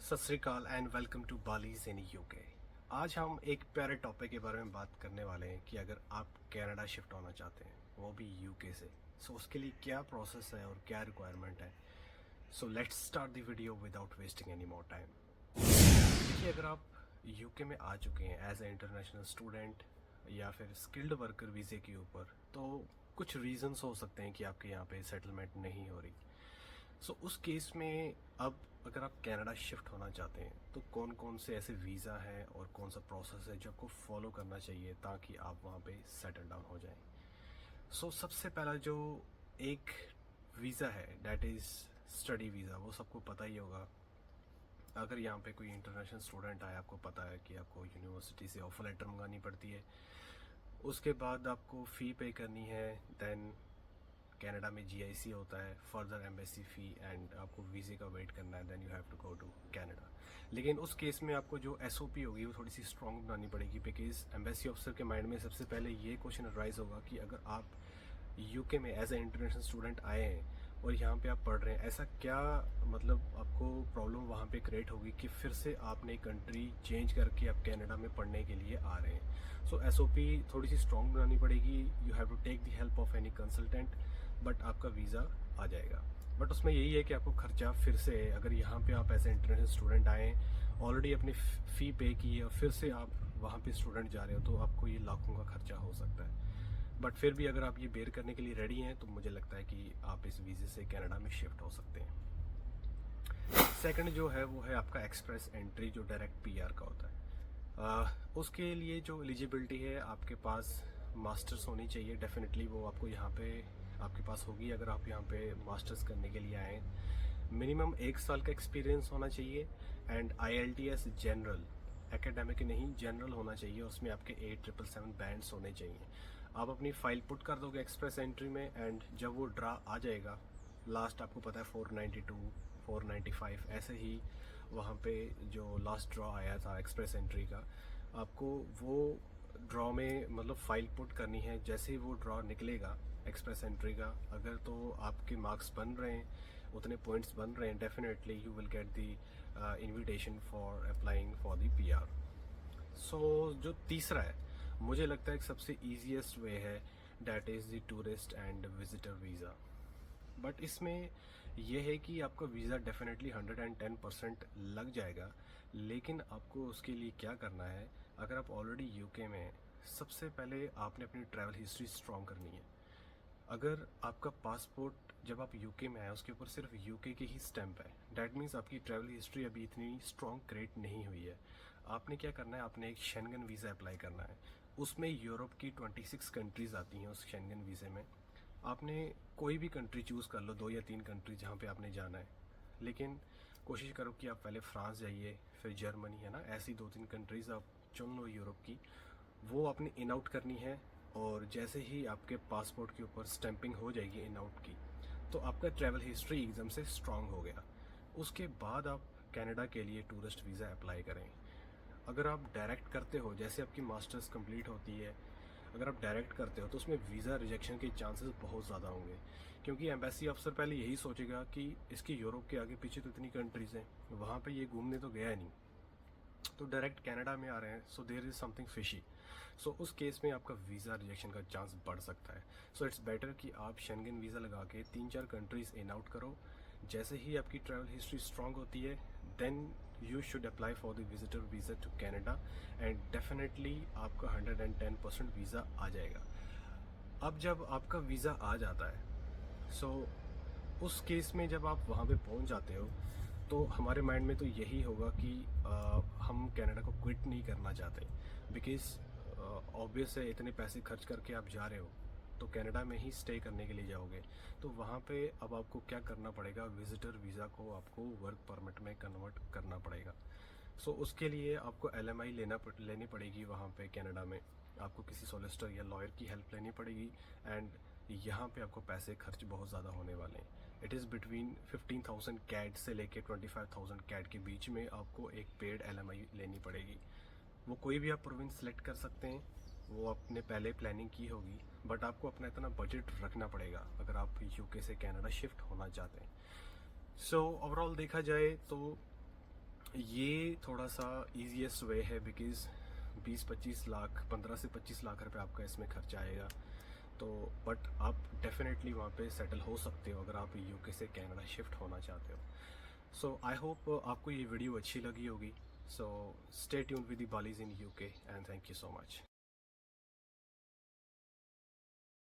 सत Shri Akal and welcome to Balis in UK. आज हम एक प्यारे टॉपिक के बारे में बात करने वाले हैं कि अगर आप कनाडा शिफ्ट होना चाहते हैं वो भी यूके से, सो उसके लिए क्या प्रोसेस है और क्या रिक्वायरमेंट है। So let's start the video without wasting any more time. देखिए, अगर आप यूके में आ चुके हैं एज ए इंटरनेशनल स्टूडेंट या फिर स्किल्ड वर्कर वीज़े के ऊपर, तो कुछ रीजंस हो सकते हैं कि आपके यहाँ पे सेटलमेंट नहीं हो रही। सो उस केस में अब अगर आप कनाडा शिफ्ट होना चाहते हैं तो कौन कौन से ऐसे वीज़ा हैं और कौन सा प्रोसेस है जो आपको फॉलो करना चाहिए ताकि आप वहाँ पे सेटल डाउन हो जाएं। सो सबसे पहला जो एक वीज़ा है डैट इज़ स्टडी वीज़ा, वो सबको पता ही होगा। अगर यहाँ पे कोई इंटरनेशनल स्टूडेंट आए, आपको पता है कि आपको यूनिवर्सिटी से ऑफर लेटर मंगानी पड़ती है, उसके बाद आपको फ़ी पे करनी है, दैन कनाडा में जीआईसी होता है, फर्दर एम्बेसी फ़ी एंड आपको वीज़े का वेट करना है, then you have to go to Canada. लेकिन उस केस में आपको जो एसओपी होगी वो थोड़ी सी स्ट्रॉन्ग बनानी पड़ेगी, बिकॉज एम्बेसी ऑफिसर के माइंड में सबसे पहले ये क्वेश्चन अराइज होगा कि अगर आप यूके में एज ए इंटरनेशनल स्टूडेंट आए हैं और यहाँ पे आप पढ़ रहे हैं, ऐसा क्या मतलब आपको प्रॉब्लम वहाँ पे क्रिएट होगी कि फिर से आपने कंट्री चेंज करके आप कनाडा में पढ़ने के लिए आ रहे हैं। सो एसओपी थोड़ी सी स्ट्रॉन्ग बनानी पड़ेगी। You have to take the help of any consultant, but आपका वीज़ा आ जाएगा। बट उसमें यही है कि आपको खर्चा फिर से, अगर यहाँ पे आप एज ए इंटरनेशनल स्टूडेंट आए, ऑलरेडी अपनी फ़ी पे की है और फिर से आप वहाँ पे स्टूडेंट जा रहे हो, तो आपको ये लाखों का खर्चा हो सकता है। बट फिर भी अगर आप ये बेयर करने के लिए रेडी हैं तो मुझे लगता है कि आप इस वीज़े से कनाडा में शिफ्ट हो सकते हैं। सेकंड जो है वो है आपका एक्सप्रेस एंट्री, जो डायरेक्ट पीआर का होता है। उसके लिए जो एलिजिबिलिटी है, आपके पास मास्टर्स होनी चाहिए डेफिनेटली, वो आपको यहाँ पे आपके पास होगी अगर आप यहाँ पे मास्टर्स करने के लिए आए। मिनिमम 1 साल का एक्सपीरियंस होना चाहिए एंड IELTS जनरल, एकेडमिक नहीं जनरल होना चाहिए, उसमें आपके 8777 बैंड्स होने चाहिए। आप अपनी फाइल पुट कर दोगे एक्सप्रेस एंट्री में एंड जब वो ड्रा आ जाएगा, लास्ट आपको पता है 492 495 ऐसे ही वहाँ पे जो लास्ट ड्रॉ आया था एक्सप्रेस एंट्री का, आपको वो ड्रॉ में मतलब फाइल पुट करनी है। जैसे ही वो ड्रॉ निकलेगा एक्सप्रेस एंट्री का, अगर तो आपके मार्क्स बन रहे हैं, उतने पॉइंट्स बन रहे हैं, definitely you will get the invitation for applying for the PR। सो जो तीसरा है, मुझे लगता है कि सबसे ईजीएस्ट वे है, that is the tourist and visitor visa. But इसमें यह है कि आपका वीज़ा डेफिनेटली 110% लग जाएगा, लेकिन आपको उसके लिए क्या करना है, अगर आप ऑलरेडी यूके में हैं, सबसे पहले आपने अपनी ट्रैवल हिस्ट्री स्ट्रॉन्ग करनी है। अगर आपका पासपोर्ट जब आप यूके में आए उसके ऊपर सिर्फ यूके की ही स्टैंप है, डैट मीन्स आपकी ट्रैवल हिस्ट्री अभी इतनी स्ट्रॉन्ग क्रिएट नहीं हुई है। आपने क्या करना है, आपने एक शेंगन वीज़ा अप्लाई करना है। उसमें यूरोप की 26 कंट्रीज़ आती हैं उस शेंगन वीज़े में। आपने कोई भी कंट्री चूज़ कर लो, 2 या 3 कंट्री जहाँ पे आपने जाना है, लेकिन कोशिश करो कि आप पहले फ्रांस जाइए, फिर जर्मनी, है ना, ऐसी 2-3 कंट्रीज़ आप चुन लो यूरोप की, वो आपने इन आउट करनी है। और जैसे ही आपके पासपोर्ट के ऊपर स्टैंपिंग हो जाएगी इन आउट की, तो आपका ट्रैवल हिस्ट्री एकदम से स्ट्रांग हो गया। उसके बाद आप कनाडा के लिए टूरिस्ट वीज़ा अप्लाई करें। अगर आप डायरेक्ट करते हो, जैसे आपकी मास्टर्स कंप्लीट होती है, अगर आप डायरेक्ट करते हो तो उसमें वीज़ा रिजेक्शन के चांसेस बहुत ज़्यादा होंगे, क्योंकि एम्बेसी अफसर पहले यही सोचेगा कि इसकी यूरोप के आगे पीछे तो इतनी कंट्रीज़ हैं, वहाँ पे ये घूमने तो गया नहीं, तो डायरेक्ट कनाडा में आ रहे हैं, so there is something fishy. So उस केस में आपका वीज़ा रिजेक्शन का चांस बढ़ सकता है। सो इट्स बेटर कि आप शेंगन वीज़ा लगा के 3-4 कंट्रीज़ इन आउट करो। जैसे ही आपकी ट्रैवल हिस्ट्री स्ट्रांग होती है, then you should apply for the visitor visa to Canada and definitely आपका 110% वीज़ा आ जाएगा। अब जब आपका वीज़ा आ जाता है, सो उस केस में जब आप वहाँ पे पहुँच जाते हो, तो हमारे माइंड में तो यही होगा कि हम कनाडा को क्विट नहीं करना चाहते, बिकॉज ऑब्वियस है, इतने पैसे खर्च करके आप जा रहे हो तो कनाडा में ही स्टे करने के लिए जाओगे, तो वहाँ पे अब आपको क्या करना पड़ेगा, विजिटर वीज़ा को आपको वर्क परमिट में कन्वर्ट करना पड़ेगा। सो उसके लिए आपको LMI लेनी पड़ेगी वहाँ पे कनाडा में, आपको किसी सॉलिसिटर या लॉयर की हेल्प लेनी पड़ेगी एंड यहाँ पे आपको पैसे खर्च बहुत ज़्यादा होने वाले हैं। इट इज़ बिटवीन 15,000 कैड से लेके 25,000 कैड के बीच में आपको एक पेड LMI लेनी पड़ेगी। वो कोई भी आप प्रोविंस सेलेक्ट कर सकते हैं, वो आपने पहले प्लानिंग की होगी, बट आपको अपना इतना बजट रखना पड़ेगा अगर आप यूके से कनाडा शिफ्ट होना चाहते हैं। सो ओवरऑल देखा जाए तो ये थोड़ा सा ईजीएस्ट वे है बिकॉज़ 20-25 लाख 15 से 25 लाख रुपए आपका इसमें खर्चा आएगा। तो बट आप डेफिनेटली वहाँ पे सेटल हो सकते हो अगर आप यूके से कनाडा शिफ्ट होना चाहते हो। सो आई होप आपको ये वीडियो अच्छी लगी होगी। So stay tuned with the Balis in UK and thank you so much.